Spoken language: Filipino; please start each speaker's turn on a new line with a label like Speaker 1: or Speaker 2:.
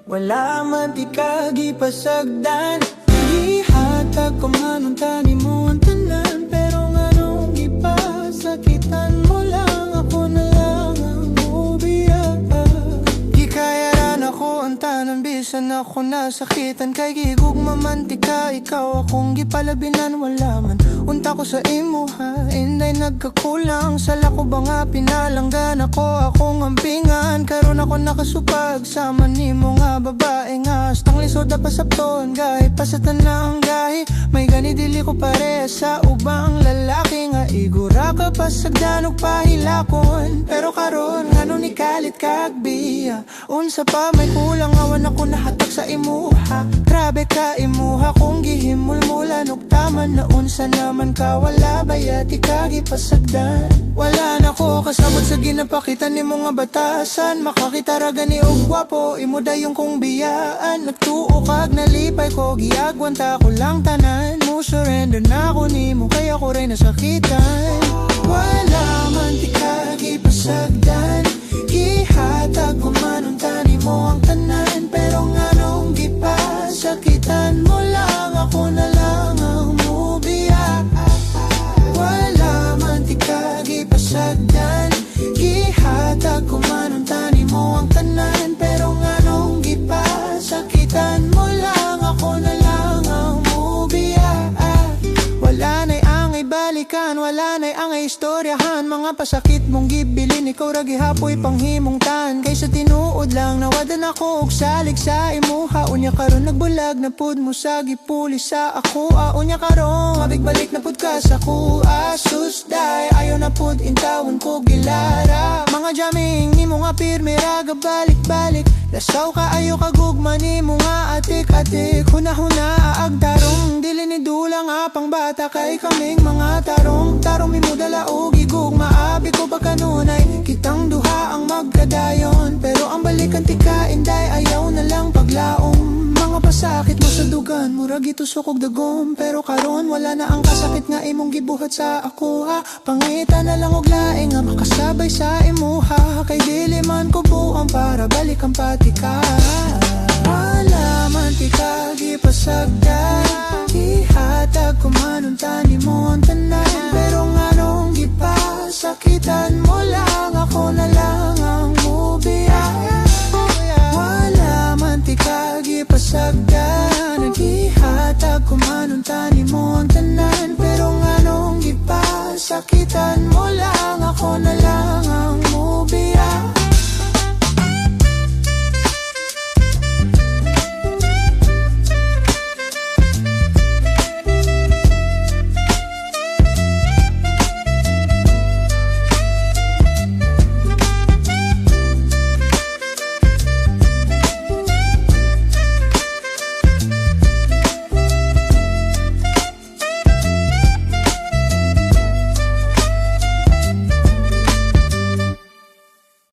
Speaker 1: Wala man di kagipasagdan, ihatag ko manong tani mo ang tanan. Pero nganong ipasakitan mo lang, ako na lang ang mubiya. Di kaya ran ako ang tanan, bisan ako nasakitan. Kay gigugmamantika, ikaw akong gipalabinan. Wala man unta ko sa imuha, inday nagkakulang. Sala ko ba nga pinalanggan ako, akong ampingan. Karon ako nakasupag, sama ni mo nga babae nga astang lisod na pasapton. Gahi pasatan na ang gahi, may gani dili ko pare sa ubang lalaki. Nga igura ka pasagdan og pahilakon. Pero karon ngano ni kalit kagbiya, unsa pa may kulang, awan ako nahatag sa imuha. Grabe ka imuha kung gihimulmulan og taman na unsa naman ka. Wala bayat ikagipasagdan, wala na ko kasabot sa ginapakitan ni mga batasan. Makakitaraga ni og gwapo, imo dayong kong biyaan. Nagtuo kag nalipay ko, giagwanta ko lang tanan. Mo surrender na ako ni mo, kaya ko rin nasakitan. Wala man di kagipasagdan, ihatag ko manong tani mo ang tanan. Pero nganong gipasakitan mo lang, ako na lang ang mubiya. Wala man di kagipasagdan, ihatag ko manong tani mo ang tanan. Pero nganong gipasakitan mo lang, ako na lang ang mubiya. Wala na'y angay balikan, wala na'y angay istoryahan. Mga pasakit mong gibilin, ikaw ra gihapoy panghimong tan. Kaysa tinuod lang, nawadan ako og salig sa imuha. Unya karon nagbulag na pud mo sa gipuli sa ako. Unya karon mabigbalik na pud ka sa ko. Susday, ayaw na pud intawon ko gilara. Mga jamming ni mo nga pirmi raga balik-balik. Lasaw ka ayo kagugma ni mo nga atik-atik. Huna-huna aagdarong, dili ni dula nga pang bata. Kay kaming mga tarong, tarong mi mo dala o gigugma. Abi ko ba kanunay, kitang duha ang magkadayon. Pero ang balikan tika inday, ayaw na lang paglaom. Mga pasakit mo sa dugan, murag itusok og dagom. Pero karon wala na ang kasakit nga imong gibuhat sa ako ha. Pangita na lang og laing nga makasabay sa imuha. Kay dili man ko buang para balik ang patika. Wala man